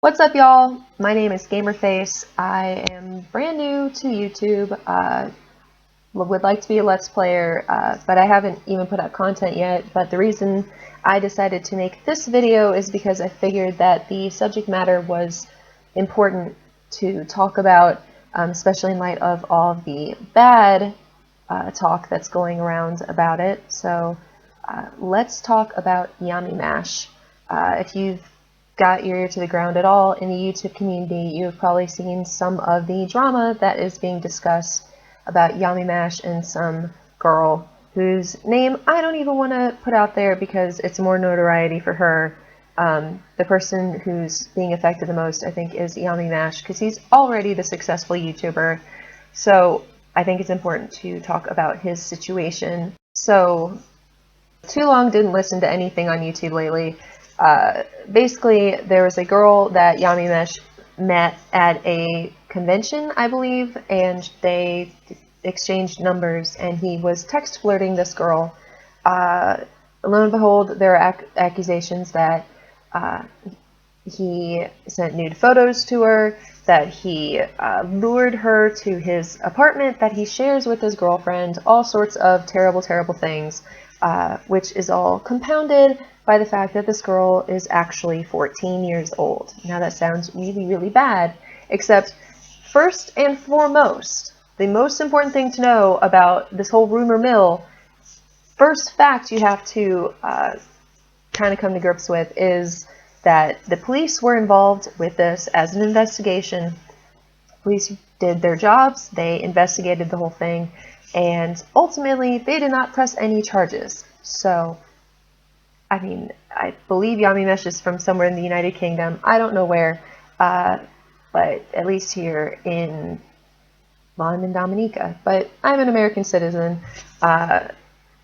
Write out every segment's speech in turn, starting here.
What's up, y'all? My name is Gamerface. I am brand new to YouTube. Would like to be a Let's Player, but I haven't even put out content yet. But the reason I decided to make this video is because I figured that the subject matter was important to talk about, especially in light of all of the bad talk that's going around about it. So let's talk about Yamimash. If you've got your ear to the ground at all in the YouTube community, you have probably seen some of the drama that is being discussed about Yamimash and some girl whose name I don't even want to put out there because it's more notoriety for her. The person who's being affected the most, I think, is Yamimash because he's already the successful YouTuber. So I think it's important to talk about his situation. So, too long didn't listen to anything on YouTube lately. Basically, there was a girl that Yamimash met at a convention, I believe, and they exchanged numbers, and he was text flirting this girl. Lo and behold, there are accusations that he sent nude photos to her, that he lured her to his apartment that he shares with his girlfriend, all sorts of terrible, terrible things, which is all compounded by the fact that this girl is actually 14 years old. Now that sounds really, really bad, except first and foremost, the most important thing to know about this whole rumor mill, first fact you have to kind of come to grips with is that the police were involved with this as an investigation. Police did their jobs, they investigated the whole thing, and ultimately they did not press any charges. So, I mean, I believe Yamimash is from somewhere in the United Kingdom. I don't know where, but at least here in, well, I'm in Dominica, but I'm an American citizen, and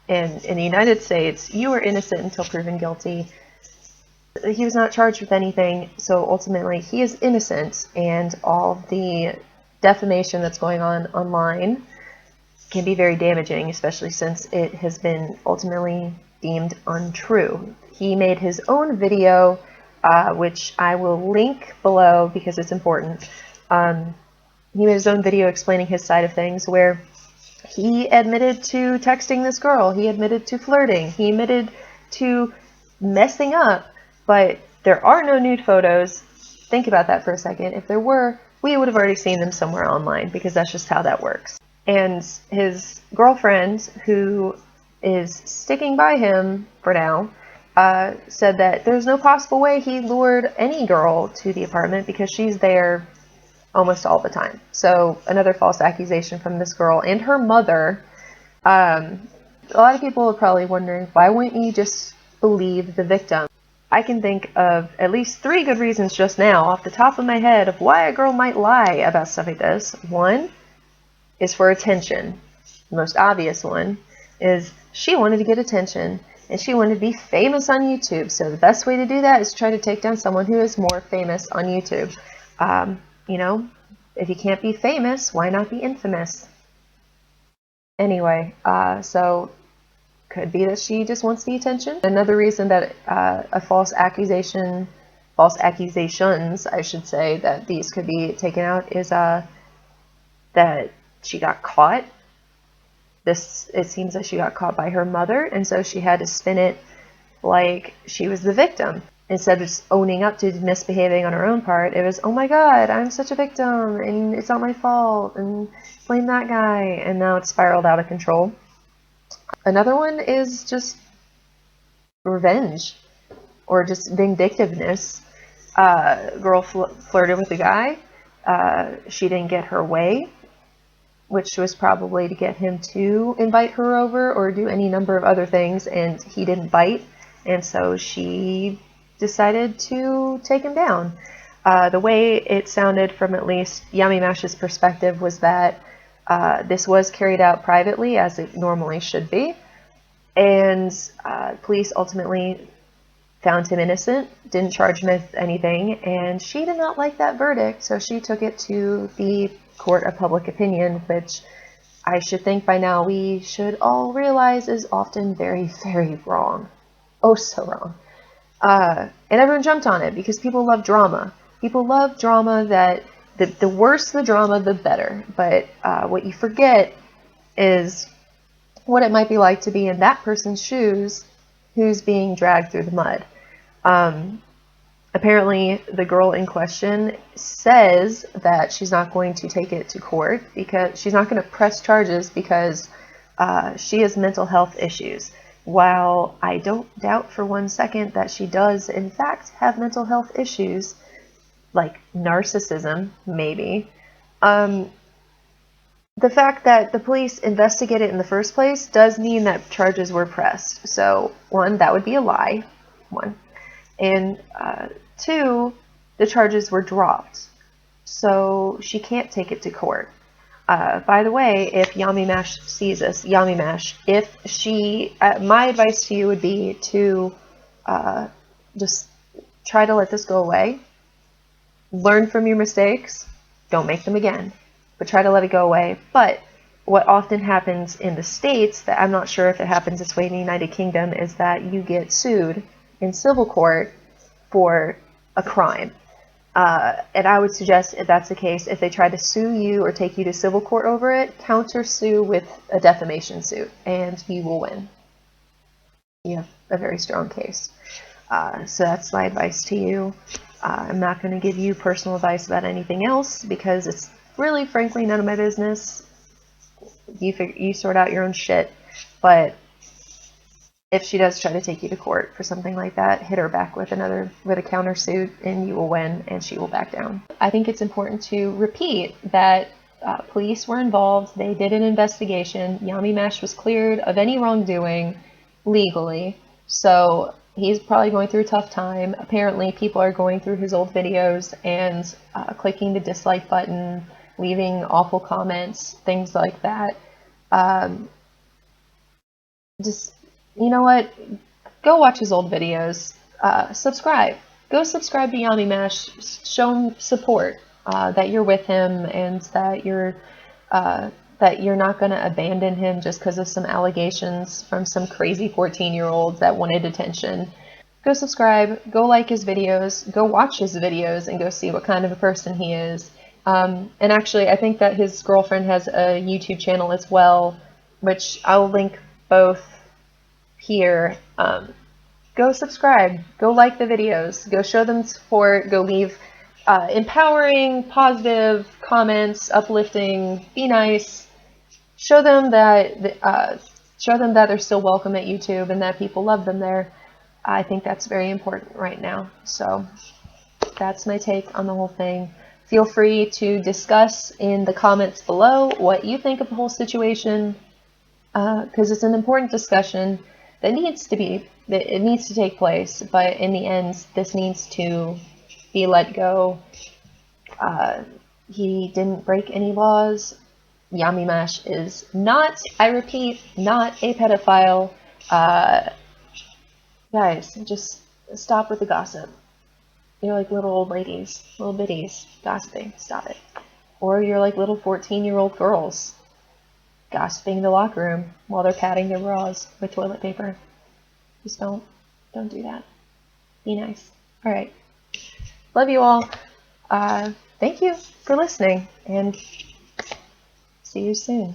in the United States, you are innocent until proven guilty. He was not charged with anything, so ultimately he is innocent, and all the defamation that's going on online can be very damaging, especially since it has been ultimately deemed untrue. He made his own video, which I will link below because it's important. He made his own video explaining his side of things, where he admitted to texting this girl, he admitted to flirting, he admitted to messing up, but there are no nude photos. Think about that for a second. If there were, we would have already seen them somewhere online because that's just how that works. And his girlfriend, who is sticking by him for now, said that there's no possible way he lured any girl to the apartment because she's there almost all the time. So another false accusation from this girl and her mother. A lot of people are probably wondering, why wouldn't you just believe the victim? I can think of at least 3 good reasons just now off the top of my head of why a girl might lie about stuff like this. One is for attention. The most obvious one is she wanted to get attention and she wanted to be famous on YouTube. So the best way to do that is try to take down someone who is more famous on YouTube. You know, if you can't be famous, why not be infamous? Anyway, so could be that she just wants the attention. Another reason that a false accusations, I should say, that these could be taken out is that she got caught. It seems that she got caught by her mother, and so she had to spin it like she was the victim. Instead of just owning up to misbehaving on her own part, it was, oh my god, I'm such a victim, and it's not my fault, and blame that guy, and now it's spiraled out of control. Another one is just revenge, or just vindictiveness. Girl flirted with a guy, she didn't get her way, which was probably to get him to invite her over or do any number of other things, and he didn't bite, and so she decided to take him down. The way it sounded from at least Yamimash's perspective was that this was carried out privately, as it normally should be, and police ultimately found him innocent, didn't charge him with anything, and she did not like that verdict, so she took it to the court of public opinion, which I should think by now we should all realize is often very, very wrong. Oh, so wrong. And everyone jumped on it because people love drama. People love drama that, the worse the drama, the better. But what you forget is what it might be like to be in that person's shoes who's being dragged through the mud. Apparently, the girl in question says that she's not going to take it to court because she's not going to press charges because she has mental health issues. While I don't doubt for one second that she does, in fact, have mental health issues, like narcissism, maybe, the fact that the police investigated in the first place does mean that charges were pressed. So, one, that would be a lie. One. And two, the charges were dropped. So she can't take it to court. By the way, if Yamimash sees this, Yamimash, if she, my advice to you would be to just try to let this go away. Learn from your mistakes. Don't make them again. But try to let it go away. But what often happens in the States, that I'm not sure if it happens this way in the United Kingdom, is that you get sued in civil court for a crime. And I would suggest, if that's the case, if they try to sue you or take you to civil court over it, counter-sue with a defamation suit, and you will win. You have a very strong case. So that's my advice to you. I'm not going to give you personal advice about anything else because it's really, frankly, none of my business. You sort out your own shit. But if she does try to take you to court for something like that, hit her back with a countersuit, and you will win, and she will back down. I think it's important to repeat that police were involved. They did an investigation. Yamimash was cleared of any wrongdoing legally, so he's probably going through a tough time. Apparently, people are going through his old videos and clicking the dislike button, leaving awful comments, things like that. Just, you know what? Go watch his old videos. Subscribe. Go subscribe to Yamimash. Show him support, that you're with him, and that you're not going to abandon him just because of some allegations from some crazy 14-year-old that wanted attention. Go subscribe. Go like his videos. Go watch his videos and go see what kind of a person he is. And actually, I think that his girlfriend has a YouTube channel as well, which I'll link both here. Go subscribe, go like the videos, go show them support, go leave empowering, positive comments, uplifting, be nice. Show them that they're still welcome at YouTube and that people love them there. I think that's very important right now. So that's my take on the whole thing. Feel free to discuss in the comments below what you think of the whole situation, because it's an important discussion that needs to take place, but in the end, this needs to be let go. He didn't break any laws. Yamimash is not, I repeat, not a pedophile. Guys, just stop with the gossip. You're like little old ladies, little biddies, gossiping. Stop it. Or you're like little 14-year-old girls, gossiping in the locker room while they're patting their bras with toilet paper. Just don't do that. Be nice. All right. Love you all. Thank you for listening, and see you soon.